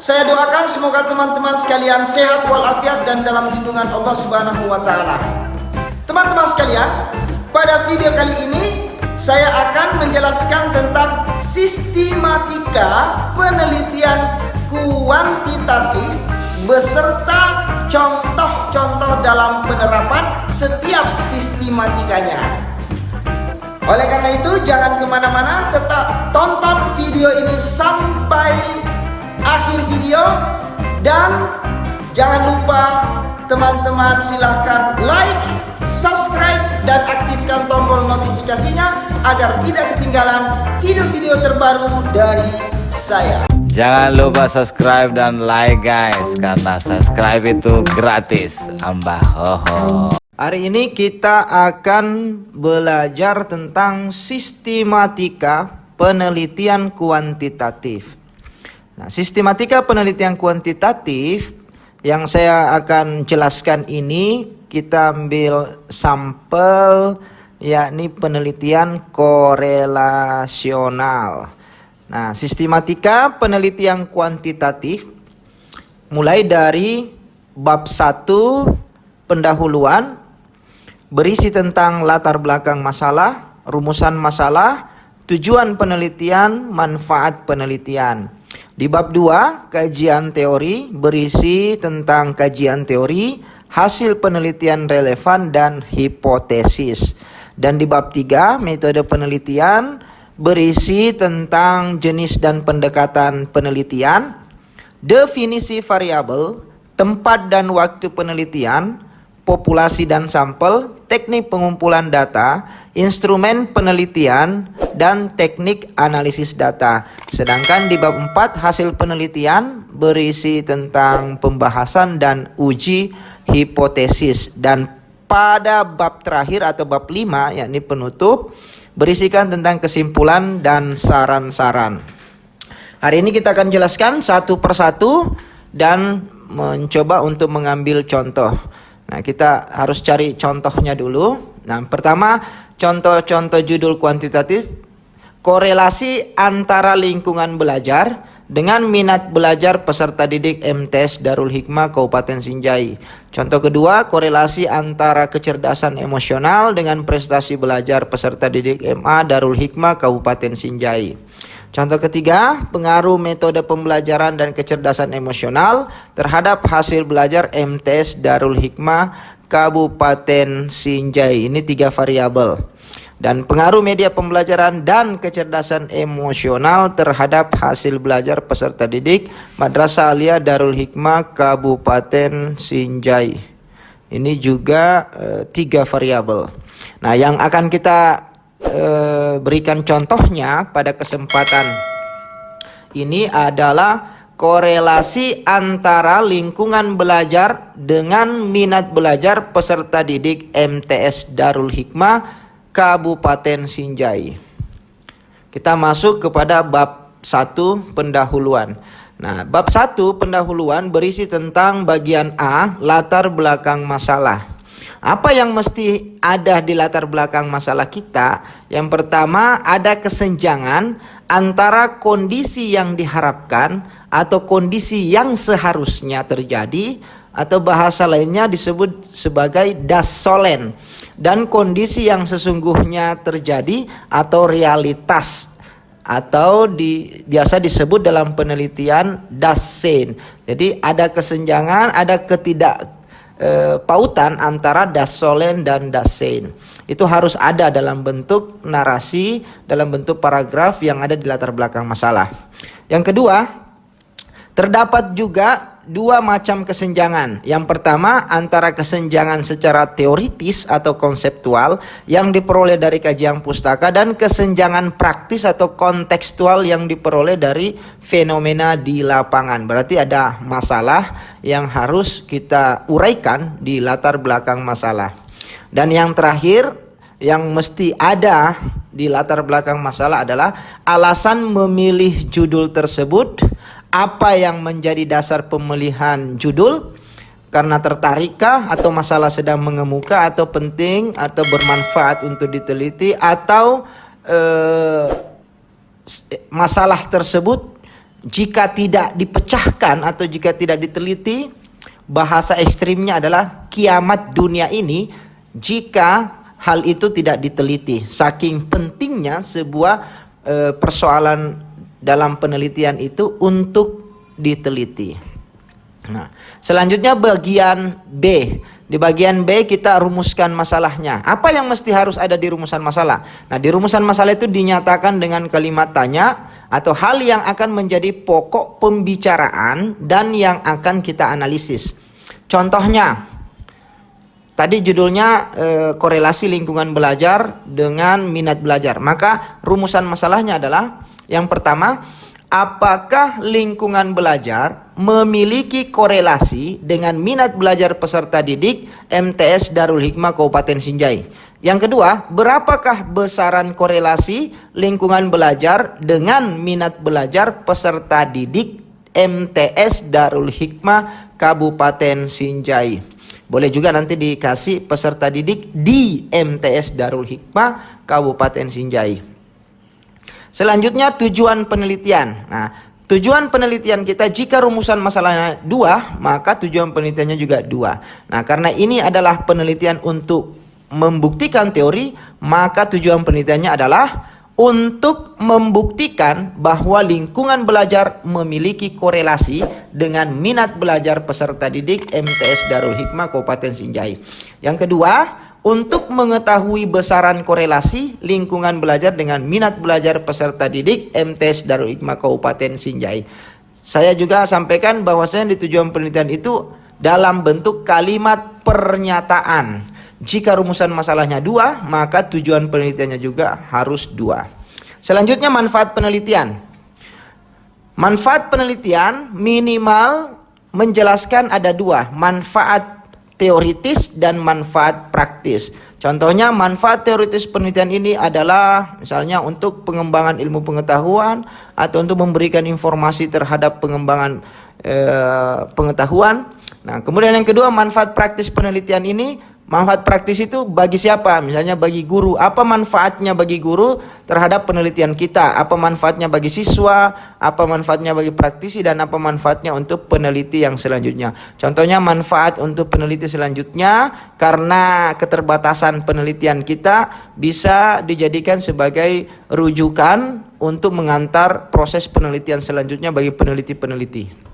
saya doakan semoga teman-teman sekalian sehat walafiat dan dalam lindungan Allah Subhanahu wa taala. Teman-teman sekalian, pada video kali ini saya akan menjelaskan tentang sistematika penelitian kuantitatif beserta contoh-contoh dalam penerapan setiap sistematikanya. Oleh karena itu, jangan kemana-mana, tetap tonton video ini sampai akhir video, dan jangan lupa teman-teman silahkan like, subscribe, dan aktifkan tombol notifikasinya agar tidak ketinggalan video-video terbaru dari saya. Jangan lupa subscribe dan like guys, karena subscribe itu gratis. Ambah hoho. Hari ini kita akan belajar tentang sistematika penelitian kuantitatif. Nah, sistematika penelitian kuantitatif yang saya akan jelaskan ini kita ambil sampel, yakni penelitian korelasional. Nah, sistematika penelitian kuantitatif mulai dari bab 1 pendahuluan berisi tentang latar belakang masalah, rumusan masalah, tujuan penelitian, manfaat penelitian. Di bab 2, kajian teori, berisi tentang kajian teori, hasil penelitian relevan, dan hipotesis. Dan di bab 3, metode penelitian, berisi tentang jenis dan pendekatan penelitian, definisi variabel, tempat dan waktu penelitian, populasi dan sampel, teknik pengumpulan data, instrumen penelitian, dan teknik analisis data. Sedangkan di bab 4 hasil penelitian berisi tentang pembahasan dan uji hipotesis. Dan pada bab terakhir atau bab 5 yakni penutup berisikan tentang kesimpulan dan saran-saran. Hari ini kita akan jelaskan satu persatu dan mencoba untuk mengambil contoh. Nah, kita harus cari contohnya dulu. Nah, pertama, contoh-contoh judul kuantitatif. Korelasi antara lingkungan belajar dengan minat belajar peserta didik MTS Darul Hikmah Kabupaten Sinjai. Contoh kedua, korelasi antara kecerdasan emosional dengan prestasi belajar peserta didik MA Darul Hikmah Kabupaten Sinjai. Contoh ketiga, pengaruh metode pembelajaran dan kecerdasan emosional terhadap hasil belajar MTS Darul Hikmah Kabupaten Sinjai. Ini 3 variabel. Dan pengaruh media pembelajaran dan kecerdasan emosional terhadap hasil belajar peserta didik Madrasah Aliyah Darul Hikmah Kabupaten Sinjai. Ini juga 3 variabel. Nah, yang akan kita berikan contohnya pada kesempatan ini adalah korelasi antara lingkungan belajar dengan minat belajar peserta didik MTS Darul Hikmah Kabupaten Sinjai. Kita masuk kepada bab 1 pendahuluan. Nah, bab 1 pendahuluan berisi tentang bagian A, latar belakang masalah. Apa yang mesti ada di latar belakang masalah kita? Yang pertama, ada kesenjangan antara kondisi yang diharapkan atau kondisi yang seharusnya terjadi, atau bahasa lainnya disebut sebagai dasolen, dan kondisi yang sesungguhnya terjadi atau realitas, atau biasa disebut dalam penelitian dasen. Jadi ada kesenjangan, ada pautan antara dasolen dan dasen. Itu harus ada dalam bentuk narasi, dalam bentuk paragraf yang ada di latar belakang masalah. Yang kedua, terdapat juga 2 macam kesenjangan. Yang pertama, antara kesenjangan secara teoritis atau konseptual yang diperoleh dari kajian pustaka, dan kesenjangan praktis atau kontekstual yang diperoleh dari fenomena di lapangan. Berarti ada masalah yang harus kita uraikan di latar belakang masalah. Dan yang terakhir, yang mesti ada di latar belakang masalah adalah alasan memilih judul tersebut. Apa yang menjadi dasar pemilihan judul? Karena tertarikkah, atau masalah sedang mengemuka, atau penting, atau bermanfaat untuk diteliti, atau masalah tersebut jika tidak dipecahkan atau jika tidak diteliti, bahasa ekstrimnya adalah kiamat dunia ini jika hal itu tidak diteliti. Saking pentingnya sebuah persoalan dalam penelitian itu untuk diteliti. Nah, selanjutnya bagian B. Di bagian B kita rumuskan masalahnya. Apa yang mesti harus ada di rumusan masalah? Nah, di rumusan masalah itu dinyatakan dengan kalimat tanya atau hal yang akan menjadi pokok pembicaraan dan yang akan kita analisis. Contohnya, tadi judulnya korelasi lingkungan belajar dengan minat belajar. Maka rumusan masalahnya adalah yang pertama, apakah lingkungan belajar memiliki korelasi dengan minat belajar peserta didik MTS Darul Hikmah Kabupaten Sinjai? Yang kedua, berapakah besaran korelasi lingkungan belajar dengan minat belajar peserta didik MTS Darul Hikmah Kabupaten Sinjai? Boleh juga nanti dikasih peserta didik di MTS Darul Hikmah Kabupaten Sinjai. Selanjutnya tujuan penelitian. Nah, tujuan penelitian kita jika rumusan masalahnya 2, maka tujuan penelitiannya juga 2. Nah, karena ini adalah penelitian untuk membuktikan teori, maka tujuan penelitiannya adalah untuk membuktikan bahwa lingkungan belajar memiliki korelasi dengan minat belajar peserta didik MTS Darul Hikmah Kabupaten Sinjai. Yang kedua, untuk mengetahui besaran korelasi lingkungan belajar dengan minat belajar peserta didik MTS Darul Hikmah Kabupaten Sinjai. Saya juga sampaikan bahwasanya di tujuan penelitian itu dalam bentuk kalimat pernyataan. Jika rumusan masalahnya 2, maka tujuan penelitiannya juga harus 2. Selanjutnya manfaat penelitian. Manfaat penelitian minimal menjelaskan ada 2, manfaat teoritis dan manfaat praktis. Contohnya manfaat teoritis penelitian ini adalah misalnya untuk pengembangan ilmu pengetahuan atau untuk memberikan informasi terhadap pengembangan pengetahuan. Nah, kemudian yang kedua, manfaat praktis penelitian ini. Manfaat praktis itu bagi siapa? Misalnya bagi guru. Apa manfaatnya bagi guru terhadap penelitian kita? Apa manfaatnya bagi siswa? Apa manfaatnya bagi praktisi? Dan apa manfaatnya untuk peneliti yang selanjutnya? Contohnya manfaat untuk peneliti selanjutnya, karena keterbatasan penelitian kita bisa dijadikan sebagai rujukan untuk mengantar proses penelitian selanjutnya bagi peneliti-peneliti.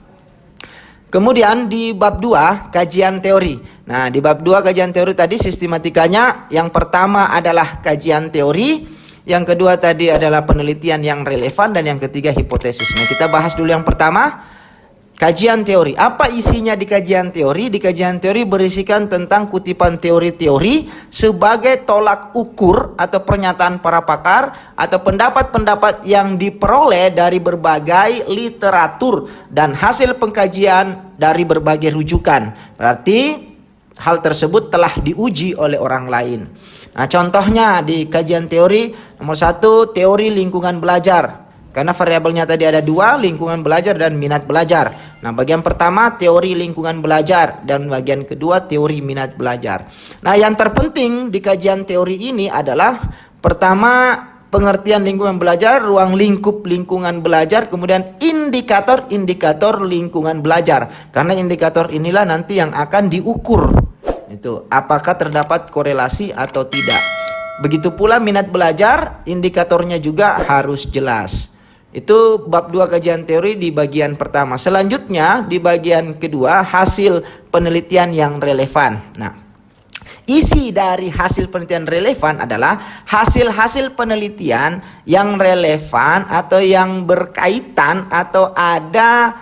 Kemudian di bab 2 kajian teori. Nah, di bab 2 kajian teori tadi sistematikanya yang pertama adalah kajian teori, yang kedua tadi adalah penelitian yang relevan, dan yang ketiga hipotesis. Nah, kita bahas dulu yang pertama, kajian teori. Apa isinya di kajian teori? Di kajian teori berisikan tentang kutipan teori-teori sebagai tolak ukur atau pernyataan para pakar atau pendapat-pendapat yang diperoleh dari berbagai literatur dan hasil pengkajian dari berbagai rujukan. Berarti hal tersebut telah diuji oleh orang lain. Nah, contohnya di kajian teori nomor 1, teori lingkungan belajar. Karena variabelnya tadi ada 2, lingkungan belajar dan minat belajar. Nah, bagian pertama teori lingkungan belajar dan bagian kedua teori minat belajar. Nah, yang terpenting di kajian teori ini adalah pertama pengertian lingkungan belajar, ruang lingkup lingkungan belajar, kemudian indikator-indikator lingkungan belajar. Karena indikator inilah nanti yang akan diukur. Itu apakah terdapat korelasi atau tidak. Begitu pula minat belajar, indikatornya juga harus jelas. Itu bab 2 kajian teori di bagian pertama. Selanjutnya di bagian kedua hasil penelitian yang relevan. Nah, isi dari hasil penelitian relevan adalah hasil-hasil penelitian yang relevan atau yang berkaitan atau ada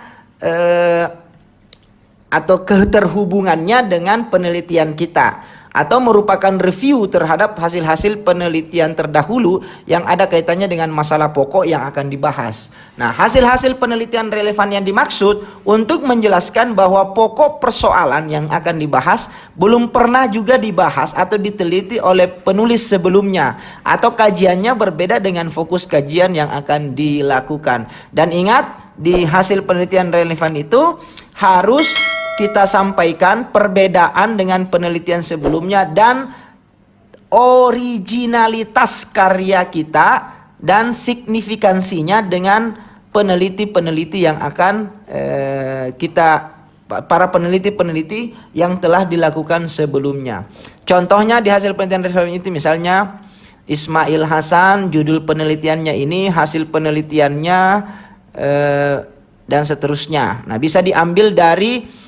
atau keterhubungannya dengan penelitian kita, atau merupakan review terhadap hasil-hasil penelitian terdahulu yang ada kaitannya dengan masalah pokok yang akan dibahas. Nah, hasil-hasil penelitian relevan yang dimaksud untuk menjelaskan bahwa pokok persoalan yang akan dibahas belum pernah juga dibahas atau diteliti oleh penulis sebelumnya, atau kajiannya berbeda dengan fokus kajian yang akan dilakukan. Dan ingat, di hasil penelitian relevan itu harus kita sampaikan perbedaan dengan penelitian sebelumnya dan originalitas karya kita dan signifikansinya dengan peneliti-peneliti yang akan para peneliti-peneliti yang telah dilakukan sebelumnya. Contohnya di hasil penelitian referensi itu misalnya Ismail Hasan, judul penelitiannya ini, hasil penelitiannya dan seterusnya. Nah, bisa diambil dari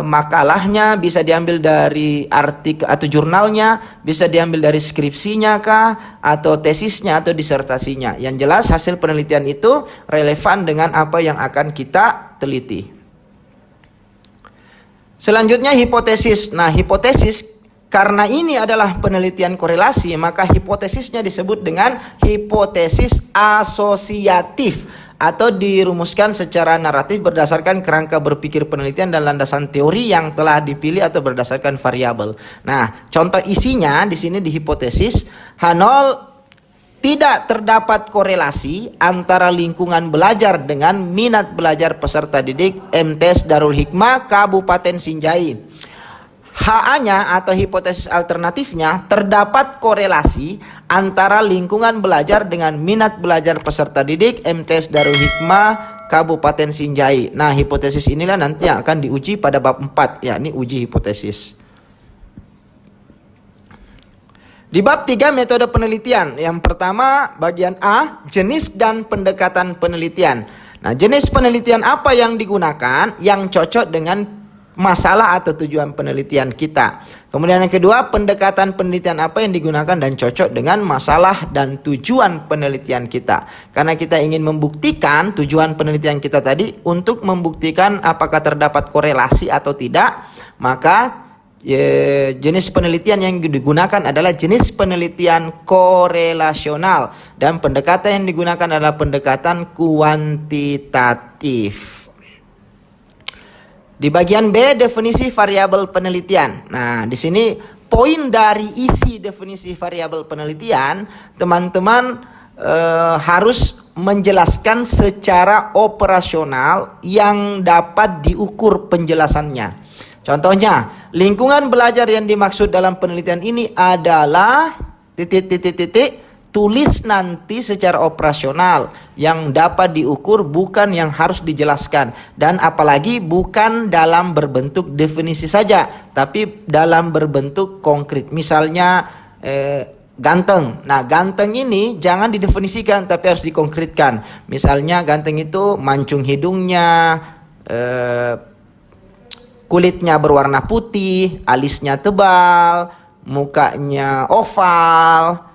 makalahnya, bisa diambil dari artikel atau jurnalnya, bisa diambil dari skripsinya kah, atau tesisnya atau disertasinya. Yang jelas hasil penelitian itu relevan dengan apa yang akan kita teliti. Selanjutnya hipotesis. Nah, hipotesis karena ini adalah penelitian korelasi, maka hipotesisnya disebut dengan hipotesis asosiatif atau dirumuskan secara naratif berdasarkan kerangka berpikir penelitian dan landasan teori yang telah dipilih atau berdasarkan variabel. Nah, contoh isinya di sini di hipotesis H0 tidak terdapat korelasi antara lingkungan belajar dengan minat belajar peserta didik MTs Darul Hikmah Kabupaten Sinjai. HA-nya atau hipotesis alternatifnya terdapat korelasi antara lingkungan belajar dengan minat belajar peserta didik MTs Darul Hikmah Kabupaten Sinjai. Nah, hipotesis inilah nanti yang akan diuji pada bab 4, yakni uji hipotesis. Di bab 3 metode penelitian. Yang pertama bagian A, jenis dan pendekatan penelitian. Nah, jenis penelitian apa yang digunakan yang cocok dengan masalah atau tujuan penelitian kita. Kemudian yang kedua, pendekatan penelitian apa yang digunakan dan cocok dengan masalah dan tujuan penelitian kita. Karena kita ingin membuktikan tujuan penelitian kita tadi untuk membuktikan apakah terdapat korelasi atau tidak, maka jenis penelitian yang digunakan adalah jenis penelitian korelasional dan pendekatan yang digunakan adalah pendekatan kuantitatif. Di bagian B, definisi variabel penelitian. Nah, di sini poin dari isi definisi variabel penelitian, teman-teman harus menjelaskan secara operasional yang dapat diukur penjelasannya. Contohnya, lingkungan belajar yang dimaksud dalam penelitian ini adalah tulis nanti secara operasional yang dapat diukur, bukan yang harus dijelaskan, dan apalagi bukan dalam berbentuk definisi saja, tapi dalam berbentuk konkret. Misalnya ganteng. Nah, ganteng ini jangan didefinisikan tapi harus dikonkretkan. Misalnya ganteng itu mancung hidungnya, kulitnya berwarna putih, alisnya tebal, mukanya oval,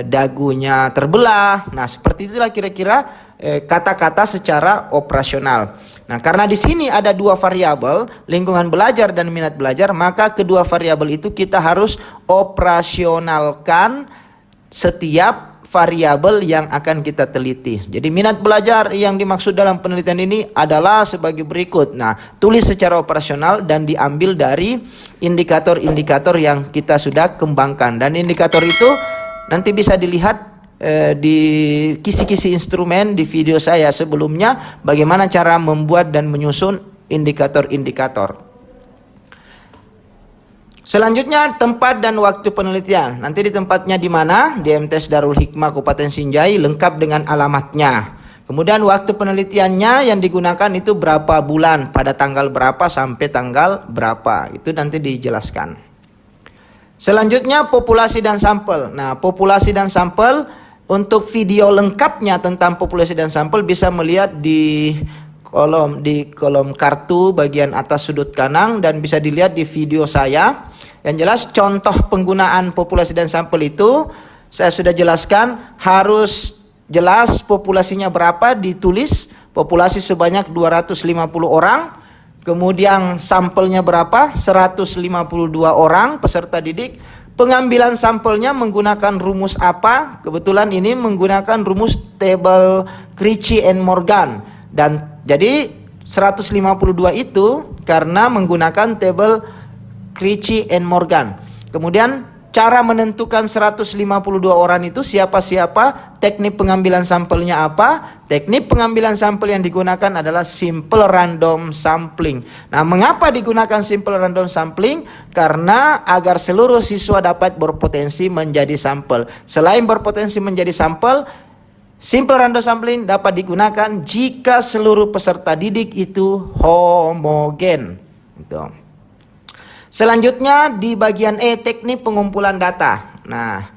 dagunya terbelah. Nah, seperti itulah kira-kira kata-kata secara operasional. Nah, karena di sini ada dua variabel, lingkungan belajar dan minat belajar, maka kedua variabel itu kita harus operasionalkan setiap variabel yang akan kita teliti. Jadi minat belajar yang dimaksud dalam penelitian ini adalah sebagai berikut. Nah, tulis secara operasional dan diambil dari indikator-indikator yang kita sudah kembangkan. Dan indikator itu nanti bisa dilihat di kisi-kisi instrumen di video saya sebelumnya, bagaimana cara membuat dan menyusun indikator-indikator. Selanjutnya, tempat dan waktu penelitian. Nanti di tempatnya di mana? Di MTs Darul Hikmah Kabupaten Sinjai, lengkap dengan alamatnya. Kemudian waktu penelitiannya yang digunakan itu berapa bulan, pada tanggal berapa sampai tanggal berapa. Itu nanti dijelaskan. Selanjutnya, populasi dan sampel. Nah, populasi dan sampel, untuk video lengkapnya tentang populasi dan sampel bisa melihat di kolom kartu bagian atas sudut kanan, dan bisa dilihat di video saya. Yang jelas contoh penggunaan populasi dan sampel itu saya sudah jelaskan, harus jelas populasinya berapa, ditulis populasi sebanyak 250 orang, kemudian sampelnya berapa, 152 orang peserta didik. Pengambilan sampelnya menggunakan rumus apa? Kebetulan ini menggunakan rumus table Critchy and Morgan. Dan jadi 152 itu karena menggunakan table Critchy and Morgan. Kemudian cara menentukan 152 orang itu siapa-siapa, teknik pengambilan sampelnya apa? Teknik pengambilan sampel yang digunakan adalah simple random sampling. Nah, mengapa digunakan simple random sampling? Karena agar seluruh siswa dapat berpotensi menjadi sampel. Selain berpotensi menjadi sampel, Simple random sampling dapat digunakan jika seluruh peserta didik itu homogen. Gitu. Selanjutnya di bagian E, teknik pengumpulan data. Nah,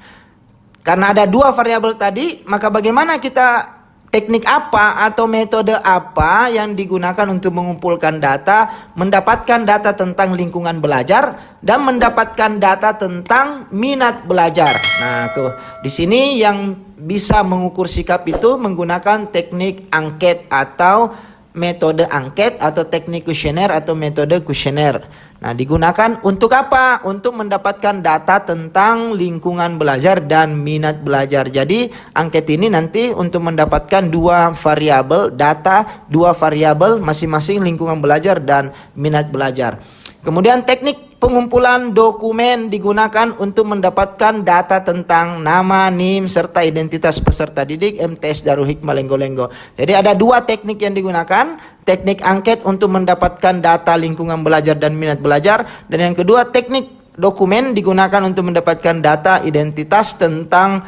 karena ada dua variabel tadi, maka bagaimana kita teknik apa atau metode apa yang digunakan untuk mengumpulkan data, mendapatkan data tentang lingkungan belajar dan mendapatkan data tentang minat belajar. Nah, di sini yang bisa mengukur sikap itu menggunakan teknik angket atau metode angket atau teknik kuesioner atau metode kuesioner. Nah, digunakan untuk apa? Untuk mendapatkan data tentang lingkungan belajar dan minat belajar. Jadi, angket ini nanti untuk mendapatkan dua variabel data, dua variabel masing-masing lingkungan belajar dan minat belajar. Kemudian teknik pengumpulan dokumen digunakan untuk mendapatkan data tentang nama, NIM, serta identitas peserta didik MTS Darul Hikmah Lenggo-Lenggo. Jadi ada dua teknik yang digunakan. Teknik angket untuk mendapatkan data lingkungan belajar dan minat belajar. Dan yang kedua teknik dokumen digunakan untuk mendapatkan data identitas tentang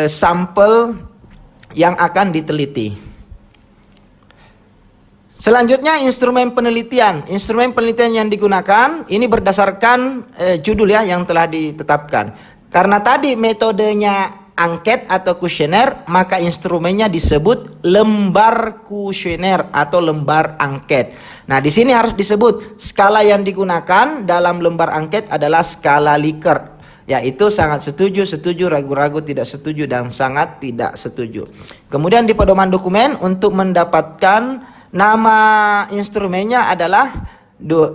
sampel yang akan diteliti. Selanjutnya instrumen penelitian. Instrumen penelitian yang digunakan ini berdasarkan judul ya yang telah ditetapkan. Karena tadi metodenya angket atau kuesioner, maka instrumennya disebut lembar kuesioner atau lembar angket. Nah, di sini harus disebut skala yang digunakan dalam lembar angket adalah skala Likert. Yaitu sangat setuju, setuju, ragu-ragu, tidak setuju, dan sangat tidak setuju. Kemudian di pedoman dokumen untuk mendapatkan nama instrumennya adalah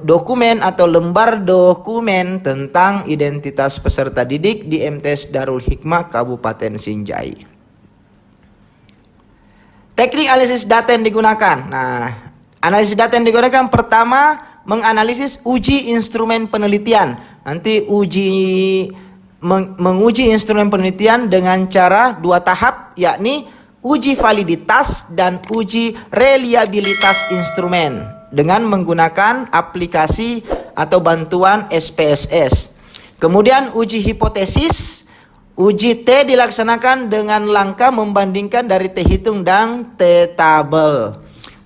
dokumen atau lembar dokumen tentang identitas peserta didik di MTS Darul Hikmah Kabupaten Sinjai. Teknik analisis data yang digunakan. Nah, analisis data yang digunakan pertama menganalisis uji instrumen penelitian. Nanti menguji instrumen penelitian dengan cara dua tahap, yakni uji validitas dan uji reliabilitas instrumen dengan menggunakan aplikasi atau bantuan SPSS. Kemudian uji hipotesis, uji T dilaksanakan dengan langkah membandingkan dari T hitung dan T tabel.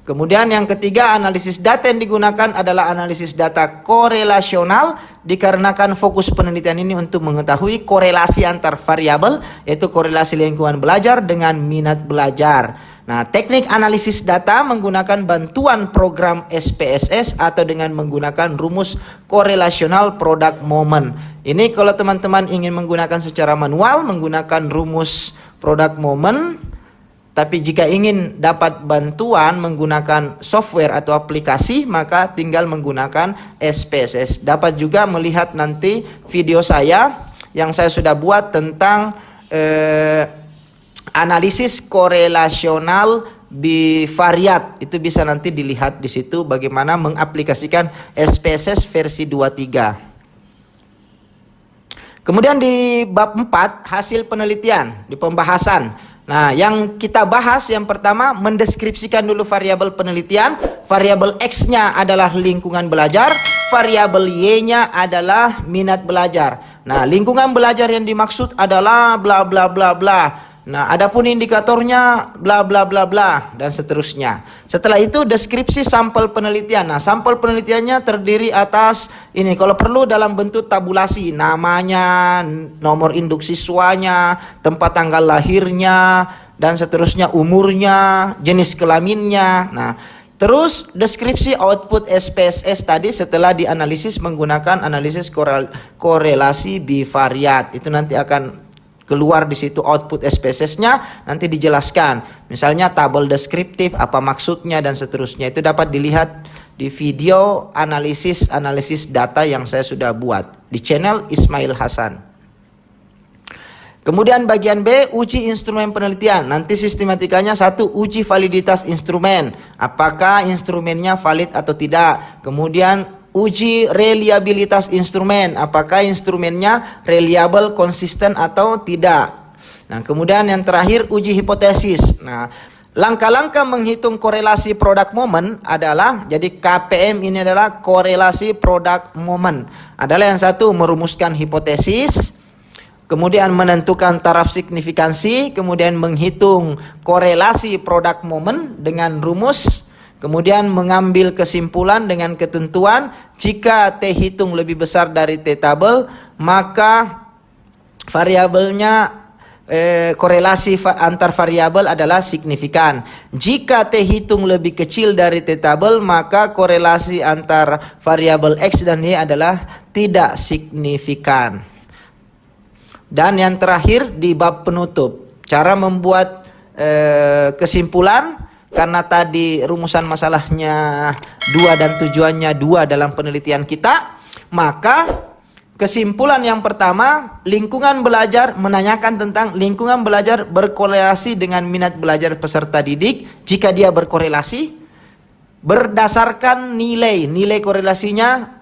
Kemudian yang ketiga, analisis data yang digunakan adalah analisis data korelasional dikarenakan fokus penelitian ini untuk mengetahui korelasi antar variabel, yaitu korelasi lingkungan belajar dengan minat belajar. Nah, teknik analisis data menggunakan bantuan program SPSS atau dengan menggunakan rumus korelasional product moment. Ini kalau teman-teman ingin menggunakan secara manual menggunakan rumus product moment. Tapi jika ingin dapat bantuan menggunakan software atau aplikasi, maka tinggal menggunakan SPSS. Dapat juga melihat nanti video saya yang saya sudah buat tentang analisis korelasional bivariat. Itu bisa nanti dilihat di situ bagaimana mengaplikasikan SPSS versi 23. Kemudian di bab 4 hasil penelitian di pembahasan. Nah, yang kita bahas yang pertama mendeskripsikan dulu variabel penelitian. Variabel X-nya adalah lingkungan belajar, variabel Y-nya adalah minat belajar. Nah, lingkungan belajar yang dimaksud adalah bla bla bla bla. Nah, adapun indikatornya bla bla bla bla dan seterusnya. Setelah itu deskripsi sampel penelitian. Nah, sampel penelitiannya terdiri atas ini, kalau perlu dalam bentuk tabulasi, namanya, nomor induk siswanya, tempat tanggal lahirnya dan seterusnya, umurnya, jenis kelaminnya. Nah, terus deskripsi output SPSS tadi setelah dianalisis menggunakan analisis korelasi bivariat. Itu nanti akan keluar di situ output SPSS-nya, nanti dijelaskan. Misalnya tabel deskriptif, apa maksudnya dan seterusnya. Itu dapat dilihat di video analisis data yang saya sudah buat di channel Ismail Hasan. Kemudian bagian B, uji instrumen penelitian. Nanti sistematikanya satu, uji validitas instrumen. Apakah instrumennya valid atau tidak. Kemudian uji reliabilitas instrumen, apakah instrumennya reliable, konsisten atau tidak. Nah, kemudian yang terakhir uji hipotesis. Nah, langkah-langkah menghitung korelasi product moment adalah, jadi KPM ini adalah korelasi product moment. Adalah yang satu, merumuskan hipotesis. kemudian menentukan taraf signifikansi, kemudian menghitung korelasi produk momen dengan rumus, kemudian mengambil kesimpulan dengan ketentuan. Jika T hitung lebih besar dari T tabel, maka variabelnya korelasi antar variabel adalah signifikan. Jika T hitung lebih kecil dari T tabel, maka korelasi antar variabel X dan Y adalah tidak signifikan. Dan yang terakhir di bab penutup, cara membuat kesimpulan. Karena tadi rumusan masalahnya 2 dan tujuannya 2 dalam penelitian kita, maka kesimpulan yang pertama, lingkungan belajar menanyakan tentang lingkungan belajar berkorelasi dengan minat belajar peserta didik. Jika dia berkorelasi, berdasarkan nilai korelasinya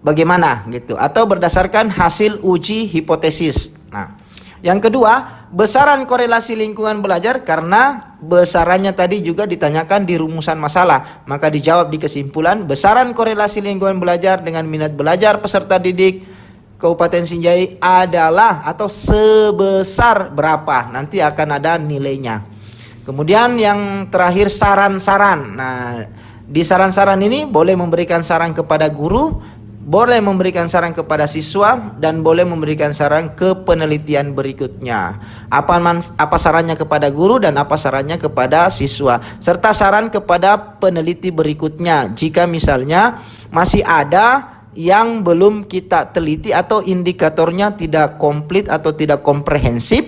bagaimana gitu, atau berdasarkan hasil uji hipotesis. Nah, yang kedua, besaran korelasi lingkungan belajar, karena besarannya tadi juga ditanyakan di rumusan masalah, maka dijawab di kesimpulan. Besaran korelasi lingkungan belajar dengan minat belajar peserta didik Kabupaten Sinjai adalah atau sebesar berapa, nanti akan ada nilainya. Kemudian yang terakhir, saran-saran. Nah, di saran-saran ini boleh memberikan saran kepada guru, boleh memberikan saran kepada siswa, dan boleh memberikan saran ke penelitian berikutnya. Apa sarannya kepada guru dan apa sarannya kepada siswa, serta saran kepada peneliti berikutnya jika misalnya masih ada yang belum kita teliti atau indikatornya tidak komplit atau tidak komprehensif,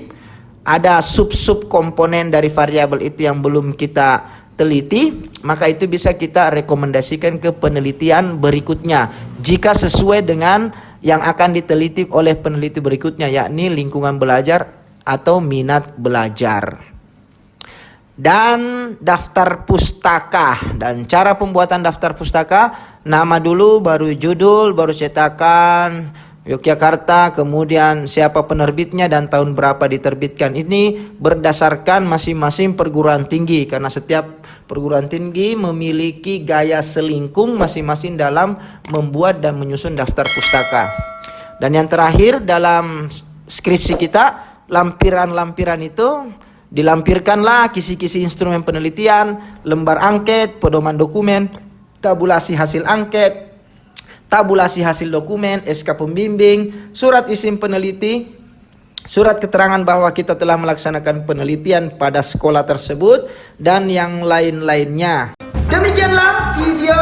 ada sub-sub komponen dari variabel itu yang belum kita teliti, maka itu bisa kita rekomendasikan ke penelitian berikutnya jika sesuai dengan yang akan diteliti oleh peneliti berikutnya, yakni lingkungan belajar atau minat belajar. Dan daftar pustaka, dan cara pembuatan daftar pustaka, nama dulu, baru judul, baru cetakan Yogyakarta, kemudian siapa penerbitnya dan tahun berapa diterbitkan. Ini berdasarkan masing-masing perguruan tinggi, karena setiap perguruan tinggi memiliki gaya selingkung masing-masing dalam membuat dan menyusun daftar pustaka. Dan yang terakhir, dalam skripsi kita, lampiran-lampiran itu dilampirkanlah kisi-kisi instrumen penelitian, lembar angket, pedoman dokumen, tabulasi hasil angket, tabulasi hasil dokumen, SK pembimbing, surat izin peneliti, surat keterangan bahwa kita telah melaksanakan penelitian pada sekolah tersebut, dan yang lain-lainnya. Demikianlah video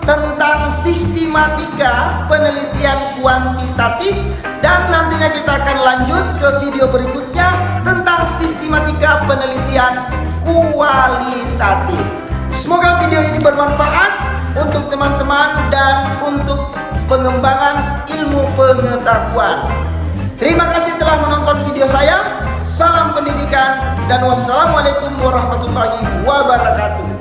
tentang sistematika penelitian kuantitatif, dan nantinya kita akan lanjut ke video berikutnya tentang sistematika penelitian kualitatif. Semoga video ini bermanfaat untuk teman-teman dan untuk pengembangan ilmu pengetahuan. Terima kasih telah menonton video saya. Salam pendidikan dan wassalamualaikum warahmatullahi wabarakatuh.